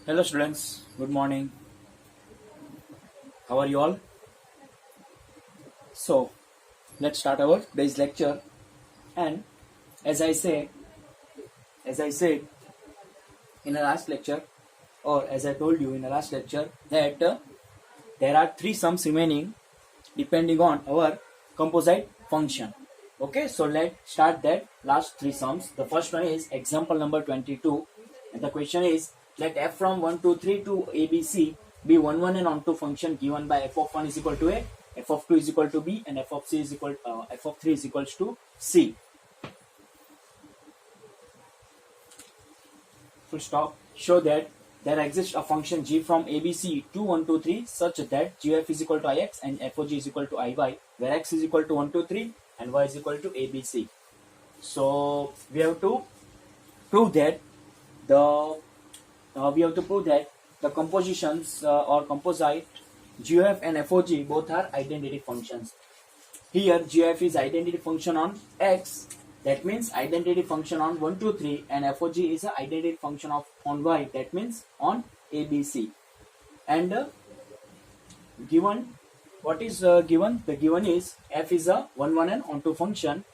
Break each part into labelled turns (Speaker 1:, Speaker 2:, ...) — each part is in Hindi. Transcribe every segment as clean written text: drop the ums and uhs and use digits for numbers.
Speaker 1: Hello students, good morning. How are you all? So, let's start our today's lecture. And as I say, as I said in the last lecture, or as I told you in the last lecture, that there are three sums remaining depending on our composite function. Okay, so let's start that last three sums. The first one is example number 22, and the question is let f from 1 to 3 to abc be 1 and onto function given by f of 1 is equal to a, f of 2 is equal to b, and f of c is equal f of 3 is equals to c. Full stop. Show that there exists a function g from abc to 1 to 3 such that gf is equal to ix and fog is equal to iy, where x is equal to 1 to 3 and y is equal to abc. So we have to prove that the compositions or composite gf and fog both are identity functions. Here gf is identity function on x, that means identity function on 1 2 3, and fog is an identity function of on y, that means on abc. And given, what is given? The given is f is a 1 1 and onto function.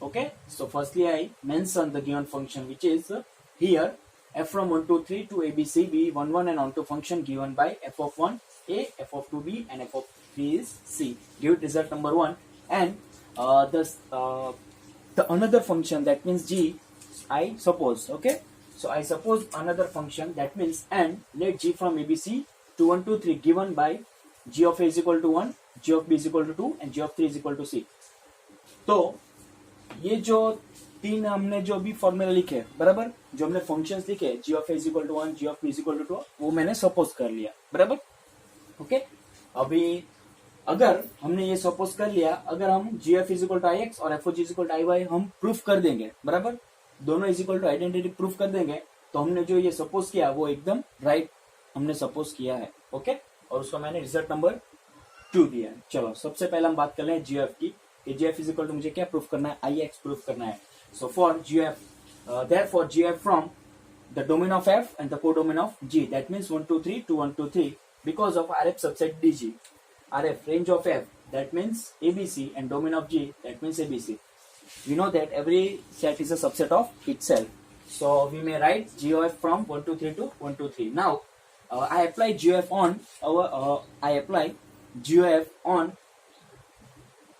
Speaker 1: Okay, so firstly I mention the given function, which is here f from 1 to 3 to abc be 1 1 and onto function given by f of 1 a, f of 2 b, and f of 3 is c. Give result number 1. And the another function, that means g, I suppose. Okay, so I suppose another function, that means, and let g from abc to 1 to 3 given by g of a is equal to 1, g of b is equal to 2, and g of 3 is equal to c. तो ये जो तीन हमने जो भी फॉर्मूला लिखे, बराबर, जो हमने फंक्शंस लिखे, G of A is equal to 1, G of B is equal to 2, वो मैंने सपोज कर लिया, बराबर. ओके, अभी अगर हमने ये सपोज कर लिया, अगर हम G F is equal to I X और F O G is equal to I Y हम प्रूफ कर देंगे, बराबर, दोनों is equal to identity proof कर देंगे, तो हमने जो ये सपोज किया वो एकदम राइट हमने सपोज किया है. ओके, और उसको मैंने रिजल्ट नंबर 2 दिया है. चलो सबसे पहले हम बात कर लें जी एफ की. जी एफ इज इक्वल टू मुझे क्या प्रूफ करना है? आई एक्स प्रूफ करना है. So for G F, therefore G F from the domain of f and the codomain of g, that means 1 2 3 to 1 2 3, because of rf subset dg, rf range of f, that means abc, and domain of g, that means abc. We know that every set is a subset of itself, so we may write g of f from 1 2 3 to 1 2 3. Now I apply gf on our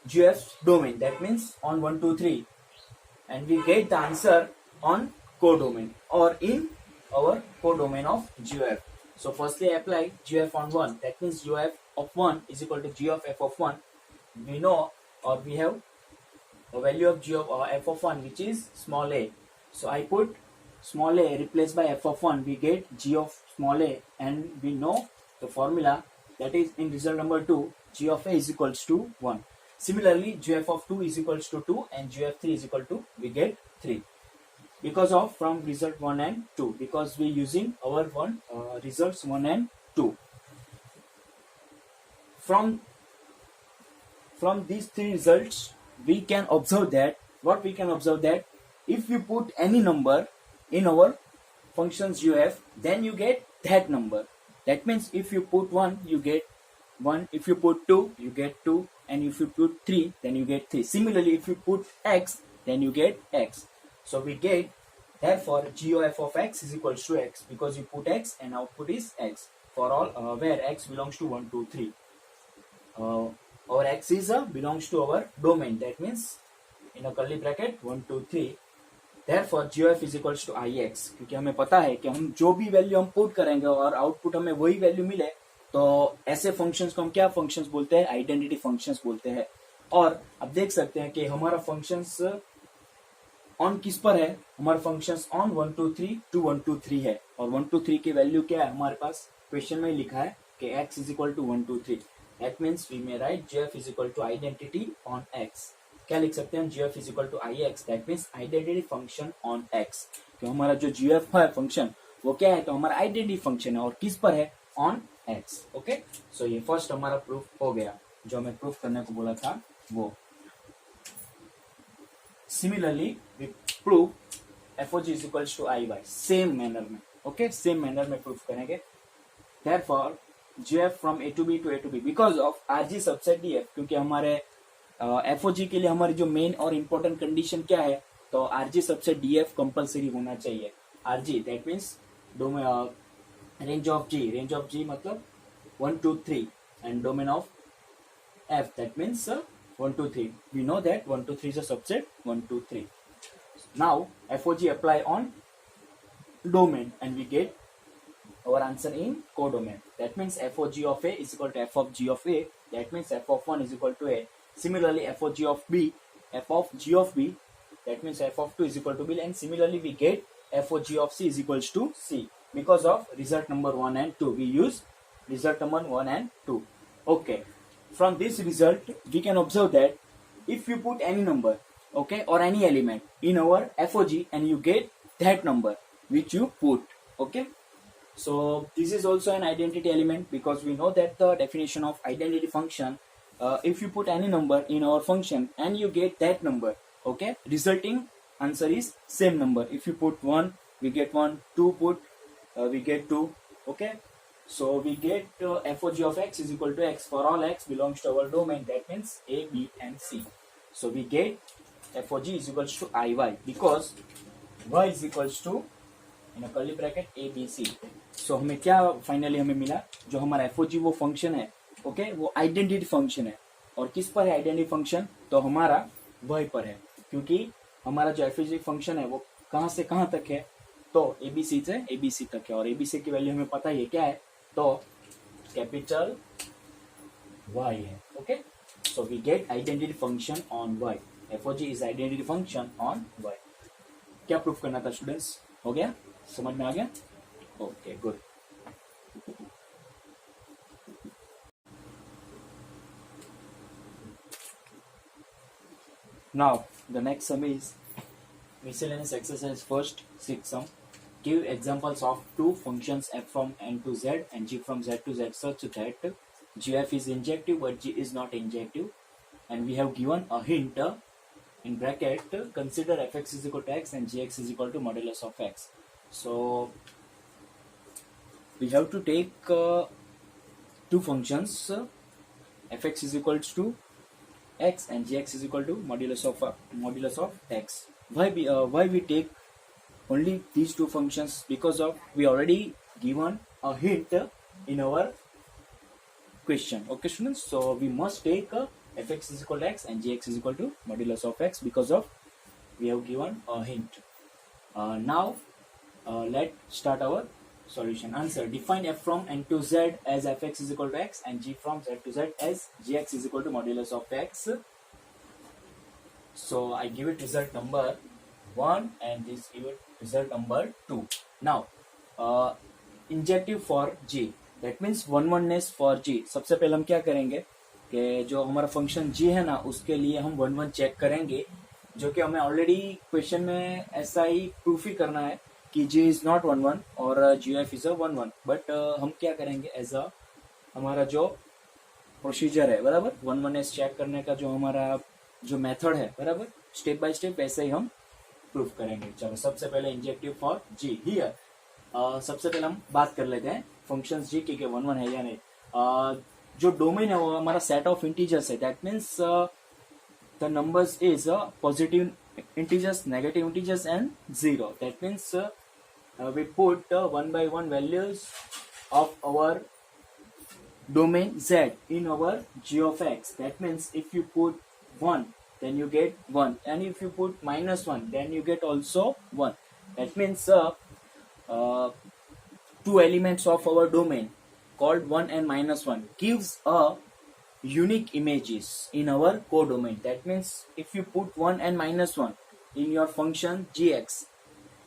Speaker 1: gf's domain, that means on 1 2 3, and we get the answer on codomain or in our codomain of gf. So firstly I apply gf on 1, that means gf of 1 is equal to g of f of 1. We know, or we have a value of g of f of 1 which is small a, so I put small a replaced by f of 1, we get g of small a, and we know the formula, that is in result number 2, g of a is equals to 1. Similarly gf of 2 is equals to 2 and gf 3 is equal to, we get 3, because of from result 1 and 2, because we using our results 1 and 2. From these three results we can observe that, what we can observe, that if you put any number in our functions uf, then you get that number. That means if you put 1 you get 1, if you put 2 you get 2, and if you put 3 then you get 3. Similarly if you put x then you get x. So we get, therefore GOF of x is equals to x, because you put x and output is x for all where x belongs to 1 2 3. Our x is belongs to our domain, that means in a curly bracket 1 2 3. Therefore GOF is equals to ix, क्योंकि हमें पता है कि हम जो भी वैल्यू हम पुट करेंगे और आउटपुट हमें वही वैल्यू मिले, तो ऐसे फंक्शंस को हम क्या फंक्शंस बोलते हैं? आइडेंटिटी फंक्शंस बोलते हैं. और अब देख सकते हैं कि हमारा फंक्शंस ऑन किस पर है? हमारे फंक्शंस ऑन 1 2 3 to 1 2 3 है, और 1 2 3 की वैल्यू क्या है? हमारे पास क्वेश्चन में लिखा है कि x is equal to 1 2 3. That means we may write gf is equal to identity on x. क्या लिख सकते हैं? gf is equal to ix, that means identity function on x. तो हमारा जो gf है फंक्शन वो क्या है? तो हमारा आइडेंटिटी फंक्शन है, और किस पर है? On x. ओके, सो ये फर्स्ट हमारा प्रूफ हो गया, जो हमें प्रूफ करने को बोला था वो. Similarly, we prove fog is equals to iy, same manner में. ओके, सेम मैनर में प्रूफ करेंगे। Therefore, GF from A to B to A to B because of RG subset DF, क्योंकि हमारे FOG के लिए हमारी जो मेन और इम्पोर्टेंट कंडीशन क्या है, तो RG सबसेट DF कंपलसरी होना चाहिए। RG that means range of G मतलब 1 2 3 and domain of F that means 1 2 3. We know that 1 2 3 is a subset 1 2 3. Now FOG apply on domain and we get our answer in codomain. That means FOG of A is equal to F of G of A. That means F of 1 is equal to A. Similarly, FOG of B, F of G of B. That means F of 2 is equal to B. And similarly, we get FOG of C is equals to C. Because of result number 1 and 2. We use result number 1 and 2. Okay. From this result, we can observe that if you put any number, okay, or any element in our FOG and you get that number which you put, okay. So this is also an identity element because we know that the definition of identity function, if you put any number in our function and you get that number, okay, resulting answer is same number. If you put 1, we get 1, 2 put, we get 2, okay. So we get FOG of X is equal to X for all X belongs to our domain, that means A, B and C. So we get FOG is equals to IY because Y is equals to in a curly bracket A, B, C. So हमें क्या फाइनली हमें मिला, जो हमारा FOG वो फंक्शन है, ओके, वो आइडेंटिटी फंक्शन है। और किस पर है आइडेंटिटी फंक्शन, तो हमारा Y पर है, क्योंकि हमारा जो FOG फंक्शन है वो कहाँ से कहाँ तक है, तो ABC से ABC तक है और ABC की वैल्यू हमें पता ही है क्या है, तो कैपिटल Y है, okay. So we get identity function on Y। FOG is identity function on Y। क्या प्रूफ करना था स्टूडेंट्स, हो गया, समझ में आ गया, okay good. Now the next sum is miscellaneous exercise first 6 sum. Give examples of two functions f from n to z and g from z to z such that gf is injective but g is not injective, and we have given a hint in bracket, consider fx is equal to x and gx is equal to modulus of x. So we have to take two functions, fx is equal to x and gx is equal to modulus of x. Why we take only these two functions? Because of we already given a hint in our question, okay students. So we must take fx is equal to x and gx is equal to modulus of x because of we have given a hint. Now let's start our solution. Answer: define f from n to z as fx is equal to x and g from z to z as gx is equal to modulus of x. So I give it result number 1 and this give it result number 2. Now injective for G, that means one oneness for G. सबसे पहले हम क्या करेंगे कि जो हमारा फंक्शन G है ना, उसके लिए हम 1 1 चेक करेंगे, जो कि हमें ऑलरेडी क्वेश्चन में ऐसा ही प्रूफ ही करना है कि G इज नॉट 1 1 और GF इज अ 1 1, बट हम क्या करेंगे एज अ हमारा जो प्रोसीजर है, बराबर, 1 1 चेक करने का जो हमारा जो मेथड है, बराबर, स्टेप बाय स्टेप वैसे ही हम प्रूफ करेंगे। चलो सबसे पहले इंजेक्टिव फॉर जी हियर, सबसे पहले हम बात कर लेते हैं फंक्शन जी के 1 1 है या नहीं। जो डोमेन है वो हमारा सेट ऑफ इंटीजर्स है, that means the numbers is positive integers, negative integers and 0. That means we put 1 by 1 values of our domain z in our g of x. That means if you put 1 then you get 1, and if you put -1 then you get also 1. That means two elements of our domain called 1 and -1 gives a unique images in our codomain. That means if you put 1 and -1 in your function gx,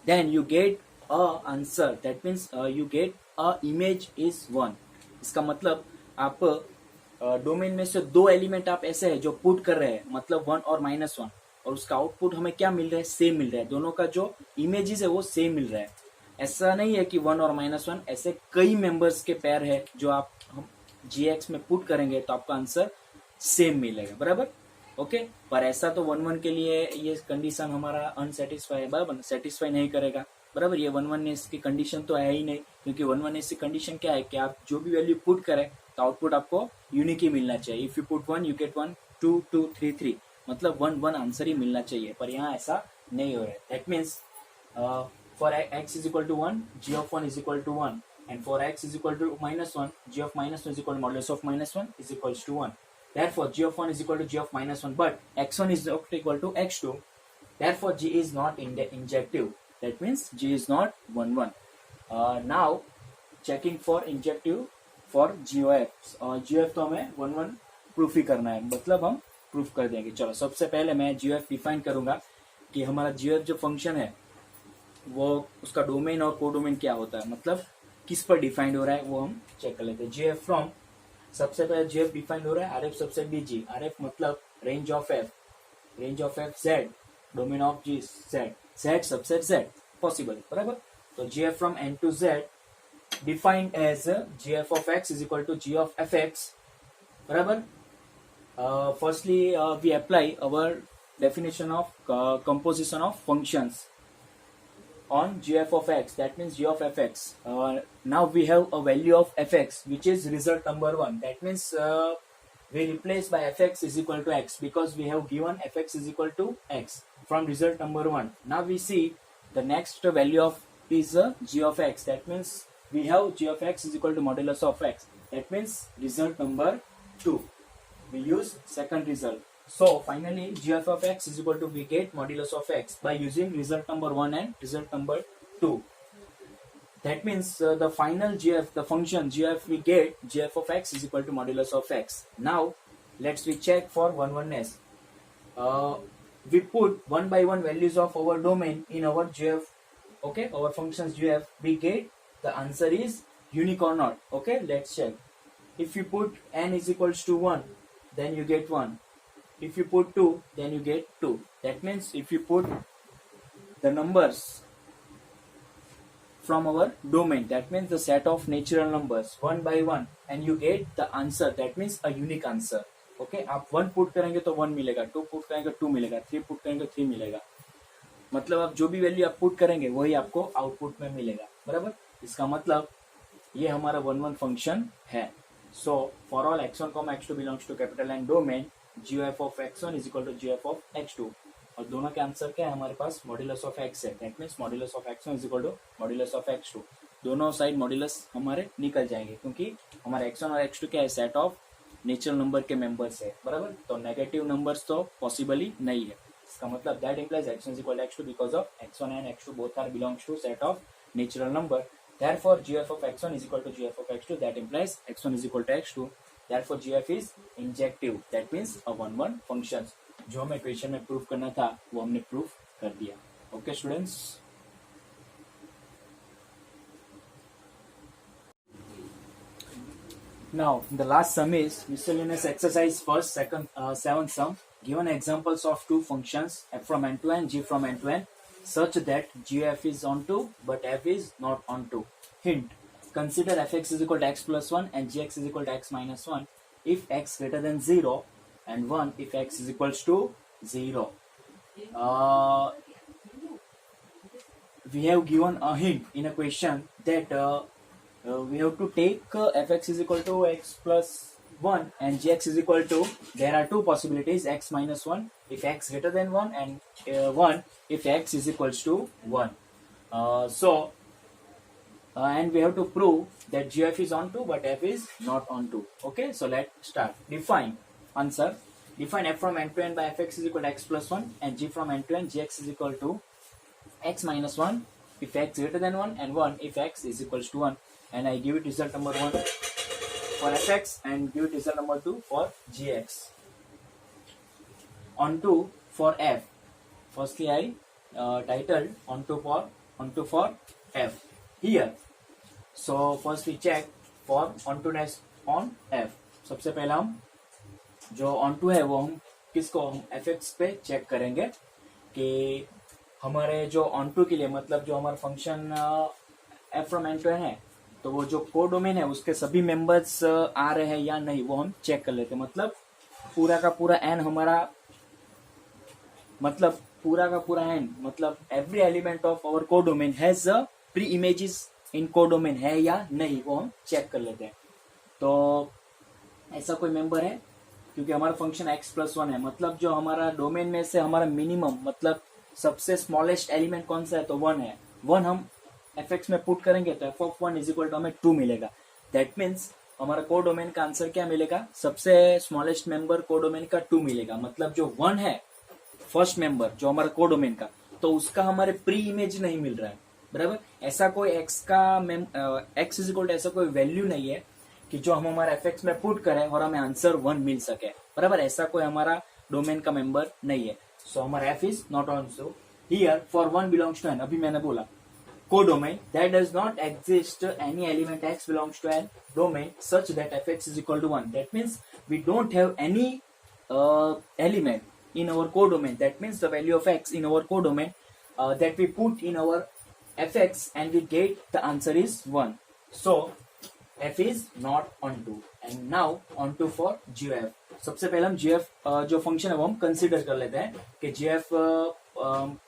Speaker 1: then you get a answer. That means you get a image is 1. इसका मतलब आप डोमेन में से दो एलिमेंट आप ऐसे है जो पुट कर रहे हैं, मतलब 1 और -1, और उसका आउटपुट हमें क्या मिल रहा है, सेम मिल रहा है, दोनों का जो इमेजेस है वो सेम मिल रहा है। ऐसा नहीं है कि 1 और -1, ऐसे कई मेंबर्स के पेयर है जो आप हम GX में पुट करेंगे तो आपका आंसर सेम मिलेगा, बराबर, ओके। पर ऐसा तो 1 1 के लिए ये कंडीशन हमारा अनसेटिस्फाई है, बराबर, सेटिस्फाई नहीं करेगा। बराबर। ये 1 1s की कंडीशन तो है ही नहीं, क्योंकि 1 1s की कंडीशन क्या है कि आप जो भी वैल्यू पुट करें तो आउटपुट आपको यूनिक ही मिलना चाहिए। If you put 1 you get 1, 2 2 3 3, मतलब 1 1 आंसर ही मिलना चाहिए, पर यहाँ ऐसा नहीं हो रहा है। That means for x is equal to 1, g of 1 is equal to 1, and for x is equal to -1, g of -1 is equal to modulus of -1 is equals to 1. Therefore, g of 1 is equal to g of -1, but x1 is not equal to x2. Therefore, g is not injective. That means g is not 1 1. Now, checking for injective for GOF. GOF तो हमें 1 1 प्रूफ ही करना है, मतलब हम प्रूफ कर देंगे। चलो, सबसे पहले मैं GOF डिफाइन करूंगा कि हमारा GOF जो फंक्शन है वो उसका डोमेन और कोडोमेन क्या होता है, मतलब किस पर डिफाइंड हो रहा है, वो हम चेक कर लेते हैं। GF फ्रॉम, सबसे पहले GF डिफाइंड हो रहा है RF सबसेट BG। RF मतलब range of F Z, domain of G Z, Z subset Z possible, बराबर। तो GF from N to Z defined as GF of X is equal to G of Fx, बराबर। Firstly, we apply our definition of composition of functions on GF of X, that means G of Fx. Now we have a value of Fx which is result number 1, that means we replace by Fx is equal to X because we have given Fx is equal to X from result number 1. Now we see the next value of is G of X, that means we have G of X is equal to modulus of X, that means result number 2. We use second result. So finally GF of X is equal to, we get modulus of X by using result number 1 and result number 2. That means the final GF, the function GF, we get GF of X is equal to modulus of X. Now let's we check for 1 1s. We put 1 by 1 values of our domain in our GF, okay, our functions GF, we get the answer is unique or not. Okay, let's check. If you put n is equals to 1, then you get 1. If you put 2, then you get 2. That means if you put the numbers from our domain, that means the set of natural numbers 1 by 1, and you get the answer, that means a unique answer. Okay, आप 1 पुट करेंगे तो 1 मिलेगा, 2 पुट करेंगे 2 मिलेगा, 3 पुट करेंगे 3 मिलेगा, मतलब आप जो भी वैल्यू आप पुट करेंगे वही आपको आउटपुट में मिलेगा, बराबर। इसका मतलब ये हमारा 1 1 फंक्शन है। So for all x1, x2 belongs to capital and domain, GF of x1 is equal to GF of x2, और दोनों के आंसर क्या है हमारे पास, मॉड्यूलस ऑफ x है, that means modulus of x1 is equal to modulus of x2। दोनों साइड मॉड्यूलस हमारे निकल जाएंगे, क्योंकि हमारे x1 और x2 क्या है, सेट ऑफ नेचुरल नंबर के मेंबर्स है, बराबर। तो नेगेटिव नंबर्स तो पॉसिबल ही नहीं है। इसका मतलब that implies x1 is equal to x2 because of x1 and x2 both are belongs to set of natural number. Therefore GF of x1 is equal to GF of x2, that implies x1 is equal to x2. Therefore GF is injective, that means a 1 1 function. जो हमें क्वेश्चन में प्रूफ करना था वो हमने प्रूफ कर दिया। Okay students, now the last sum is miscellaneous exercise first, second, seventh sum. Given examples of two functions f from n to n, g from n to n, such that GF is onto but f is not onto. Hint: consider fx is equal to x plus 1 and gx is equal to x minus 1 if x greater than 0 and 1 if x is equals to 0. We have given a hint in a question that we have to take fx is equal to x plus 1 and gx is equal to, there are two possibilities, x minus 1 if x greater than 1 and 1 if x is equals to 1. And we have to prove that GF is onto but f is not onto. Okay, so let's start. Define answer. Define f from n to n by fx is equal to x plus 1 and g from n to n gx is equal to x minus 1 if x greater than 1 and 1 if x is equals to 1. And I give it result number 1 for fx and give it result number 2 for gx. Onto for f. Firstly I titled onto for f here. So first we check for onto-ness on f. सबसे पहला हम जो onto है वो हम किसको, हम fx पे चेक करेंगे कि हमारे जो onto के लिए, मतलब जो हमारा function f from n to n है, तो वो जो कोडोमेन है उसके सभी मेंबर्स आ रहे हैं या नहीं वो हम चेक कर लेते हैं। मतलब पूरा का पूरा n हमारा, मतलब पूरा का पूरा एन मतलब every element of our codomain has a pre images in codomain है या नहीं, वो हम चेक कर लेते हैं। तो ऐसा कोई मेंबर है, क्योंकि हमारा फंक्शन x+1 है, मतलब जो हमारा डोमेन में से हमारा मिनिमम मतलब सबसे स्मॉलेस्ट एलिमेंट कौन सा है, तो 1 है। 1 हम fx में पुट करेंगे तो f(1) इज इक्वल टू हमें 2 मिलेगा। दैट मीन्स हमारा कोडोमेन का आंसर क्या मिलेगा, सबसे स्मॉलेस्ट मेंबर कोडोमेन का 2 मिलेगा। मतलब जो 1 है फर्स्ट मेंबर जो हमारा कोडोमेन का, तो उसका हमारे प्री इमेज नहीं मिल रहा है, बराबर। ऐसा कोई x का x इज इक्वल टू ऐसा कोई वैल्यू नहीं है कि जो हम हमारा fx में पुट करें और हमें आंसर 1 मिल सके, बराबर। ऐसा कोई हमारा डोमेन का मेंबर नहीं है। सो हमारा f is not also here for 1 belongs to n। अभी मैंने बोला codomain that does not exist any element x belongs to an domain such that fx is equal to 1. That means we don't have any element in our codomain. That means the value of x in our codomain that we put in our fx and we get the answer is 1. So f is not onto. And now onto for gf. सबसे पहले हम gf जो फंक्शन है वो हम कंसिडर कर लेते हैं कि gf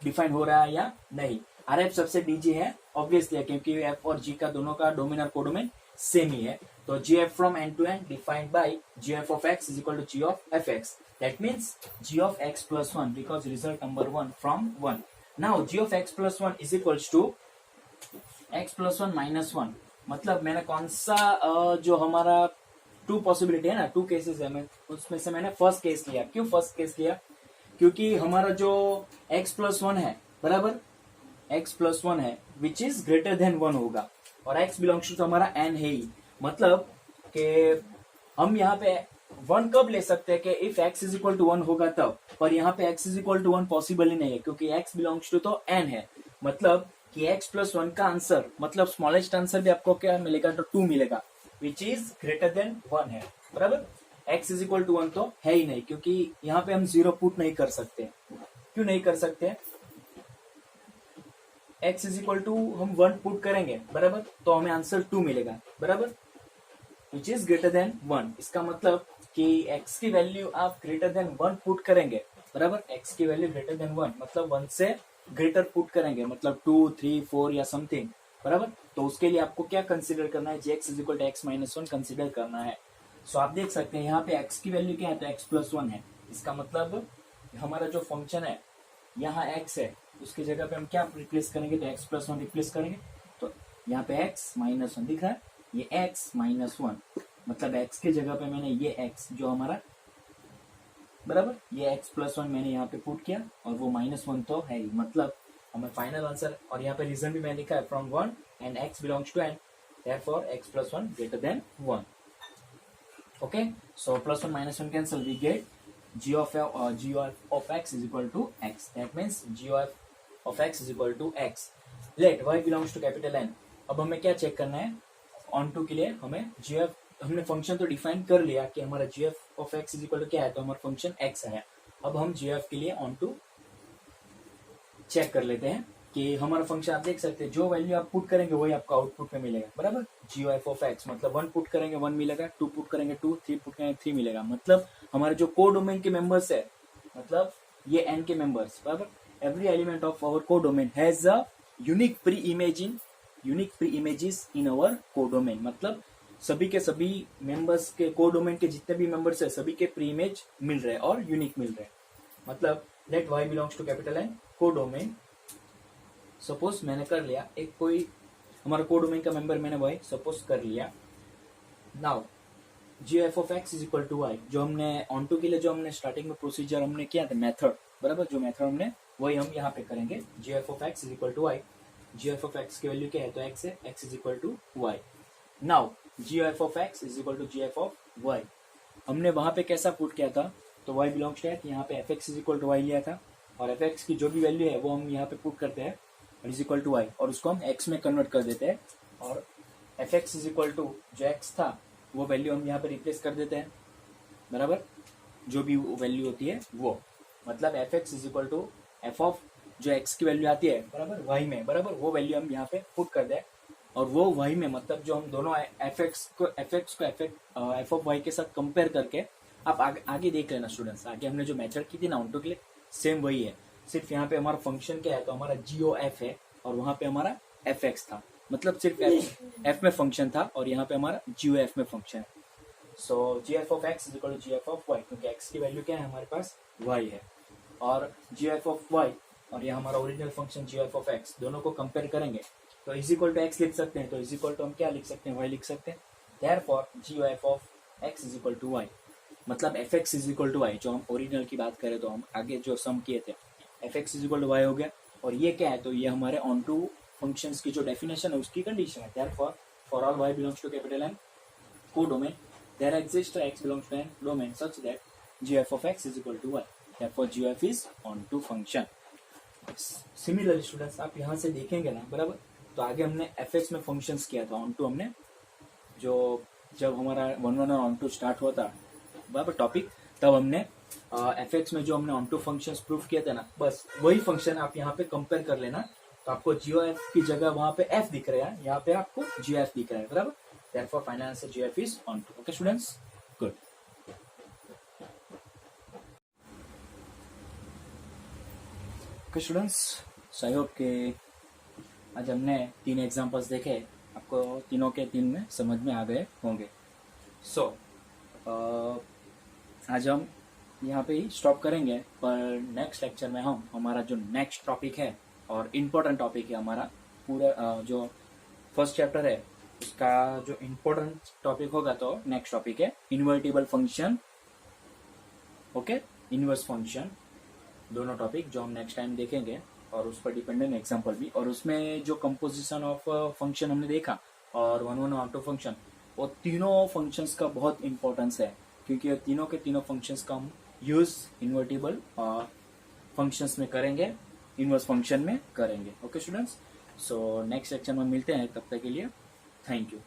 Speaker 1: डिफाइन हो रहा है या नहीं। RF सबसे डीजी है ऑब्वियसली, क्योंकि f और g का दोनों का डोमेन और कोडोमेन सेम ही है। तो gf from n to n defined by gf of x is equal to g of fx. That means g of x plus 1 because result number 1 from 1. Now g of x plus 1 is equals to x plus 1 minus 1। मतलब मैंने कौन सा जो हमारा 2 पॉसिबिलिटी है ना, 2 केसेस है, मैं उसमें से मैंने फर्स्ट केस लिया। क्यों फर्स्ट केस लिया, क्योंकि हमारा जो x plus 1 है, बराबर x plus 1 है विच इज ग्रेटर देन 1 होगा, और x बिलोंग्स टू हमारा n है ही। मतलब कि हम यहाँ पे 1 कब ले सकते हैं कि if x is equal to 1 होगा तब, पर यहाँ पे x is equal to 1 possible ही नहीं है, क्योंकि x बिलोंग्स टू तो n है। मतलब कि x प्लस 1 का आंसर मतलब स्मॉलेस्ट आंसर भी आपको क्या मिलेगा, तो 2 मिलेगा विच इज ग्रेटर देन 1 है, बराबर। x इज इक्वल टू 1 तो है ही नहीं, क्योंकि यहाँ पे हम 0 पुट नहीं कर सकते। क्यों नहीं कर सकते, x इज इक्वल टू हम 1 पुट करेंगे, बराबर, तो हमें आंसर 2 मिलेगा, बराबर, विच इज ग्रेटर देन 1। इसका मतलब कि x की वैल्यू आप ग्रेटर देन 1 पुट करेंगे, बराबर, x की वैल्यू ग्रेटर देन 1 मतलब 1 से ग्रेटर पुट करेंगे, मतलब 2, 3, 4 या समथिंग, बराबर। तो उसके लिए आपको क्या कंसीडर करना है, x is equal to x minus 1 consider करना है। सो आप देख सकते हैं यहाँ पे x की वैल्यू क्या है, तो x प्लस 1 है। इसका मतलब हमारा जो फंक्शन है यहाँ x है, उसकी जगह पे हम क्या रिप्लेस करेंगे, तो x प्लस 1 रिप्लेस करेंगे। तो यहाँ पे x माइनस 1 दिख रहा है, ये x माइनस 1 मतलब x की जगह पे मैंने ये x जो हमारा, बराबर, ये x प्लस 1 मैंने यहाँ पे पुट किया, और वो माइनस 1 तो है ही। मतलब हमें फाइनल आंसर, और यहाँ पे रीजन भी मैंने लिखा है from 1 and x belongs to n, therefore x plus 1 greater than 1. Okay, so plus 1 minus 1 cancel, we get g of x is equal to x. That means g of x is equal to x. Let y belongs to capital N. अब हमें क्या चेक करना है, ऑन टू के लिए हमें gf, हमने फंक्शन तो डिफाइन कर लिया कि हमारा gf of x is equal to क्या है, तो हमारा फंक्शन x है। अब हम gf के लिए ऑन टू चेक कर लेते हैं कि हमारा फंक्शन, आप देख सकते हैं जो वैल्यू आप पुट करेंगे वही आपको आउटपुट में मिलेगा, बराबर। gf of x मतलब 1 पुट करेंगे 1 मिलेगा, 2 पुट करेंगे 2, 3 पुट करेंगे 3 मिलेगा। मतलब हमारे जो कोडोमेन के मेंबर्स है, मतलब ये n के मेंबर्स, बराबर। Every element of our codomain has a unique pre images in our codomain. मतलब सभी के सभी मेंबर्स के कोडोमेन के जितने भी मेंबर्स है सभी के प्री इमेज मिल रहे हैं और यूनिक मिल रहे हैं। मतलब let y belongs to capital N codomain. Suppose मैंने कर लिया एक कोई हमारा कोडोमेन का मेंबर मैंने y सपोज कर लिया। Now gf of x is equal to y, जो हमने ऑन टू के लिए जो हमने स्टार्टिंग में प्रोसीजर हमने किया था मेथड, बराबर, जो मेथड हमने वही हम यहाँ पे करेंगे। gf of x is equal to y, gf of x की वैल्यू क्या है, तो x है, x is equal to y। Now gf of x is equal to gf of y, हमने वहां पे कैसा पुट किया था, तो y बिलोंग्स टू है, यहाँ पे fx is equal to y लिया था, और fx की जो भी वैल्यू है वो हम यहाँ पे पुट करते हैं इज इक्वल टू y, और उसको हम x में कन्वर्ट कर देते हैं, और fx इज इक्वल टू जो x था वो वैल्यू हम यहाँ पे रिप्लेस कर देते हैं, बराबर, जो भी वैल्यू होती है वो। मतलब fx is equal to f of जो x की वैल्यू आती है, बराबर, y में, बराबर, वो वैल्यू हम यहाँ पे पुट कर दें, और वो y में मतलब जो हम दोनों fx को f ऑफ y के साथ कंपेयर करके, आप आगे देख लेना स्टूडेंट्स, आगे हमने जो मेथड की थी ना ऑन टू के लिए सेम वही है। सिर्फ यहाँ पे हमारा फंक्शन क्या है, तो हमारा GOF है और वहां पे हमारा FX था, मतलब सिर्फ F में फंक्शन था और यहाँ पे हमारा GOF में फंक्शन है। So GF of X is equal to GF of Y, क्योंकि X की वैल्यू क्या है हमारे पास, Y है, और GF ऑफ Y और ये हमारा original function GF of X, दोनों को कंपेयर करेंगे तो इज इक्वल टू X लिख सकते हैं, तो इज इक्वल टू हम क्या लिख सकते हैं, Y लिख सकते हैं। Therefore GOF of X is equal to Y, मतलब FX is equal to Y। जो हम ओरिजिनल की बात करें तो हम आगे जो सम किए थे FX is equal to Y हो गया, और ये क्या है, तो ये हमारे ऑन टू फंक्शंस की जो डेफिनेशन है उसकी कंडीशन है। Therefore for all y belongs to capital N codomain, there exist x belongs to N domain such that GF of X is equal to Y, therefore GF is onto function. Similarly students आप यहाँ से देखेंगे ना, बराबर, तो आगे हमने FX में फंक्शंस किया था, ऑन टू हमने जो जब हमारा 1 1 और ऑन टू स्टार्ट हुआ था बराबर टॉपिक, तब हमने FX में जो हमने ऑन टू फंक्शंस प्रूफ किए थे ना, बस वही फंक्शन आप यहाँ पे कंपेयर कर लेना, तो आपको GOF की जगह वहां पे F दिख रहा है, यहाँ पे आपको GF दिख रहा है, बराबर। Therefore final answer GF is onto. Okay students, good. Okay students, so I hope के आज हमने 3 एग्जांपल्स देखे, आपको तीनों के 3 में समझ में आ गए होंगे। सो आज हम यहाँ पे ही स्टॉप करेंगे, पर नेक्स्ट लेक्चर में हम हमारा जो नेक्स्ट टॉपिक है और इम्पोर्टेंट टॉपिक है हमारा पूरा जो फर्स्ट चैप्टर है उसका जो इम्पोर्टेंट टॉपिक होगा, तो नेक्स्ट टॉपिक है invertible function. Okay, inverse function, दोनों टॉपिक जो हम नेक्स्ट टाइम देखेंगे, और उस पर डिपेंडेंट एग्जांपल भी, और उसमें जो कंपोजिशन ऑफ फंक्शन हमने देखा और 1 1 ऑन टू फंक्शन, वो तीनों फंक्शंस का बहुत इंपॉर्टेंस है, क्योंकि तीनों के तीनों फंक्शंस का हम यूज इन्वर्टिबल फंक्शंस में करेंगे, इनवर्स फंक्शन में करेंगे। Okay students, so next lecture में मिलते हैं, तब तक के लिए थैंक यू।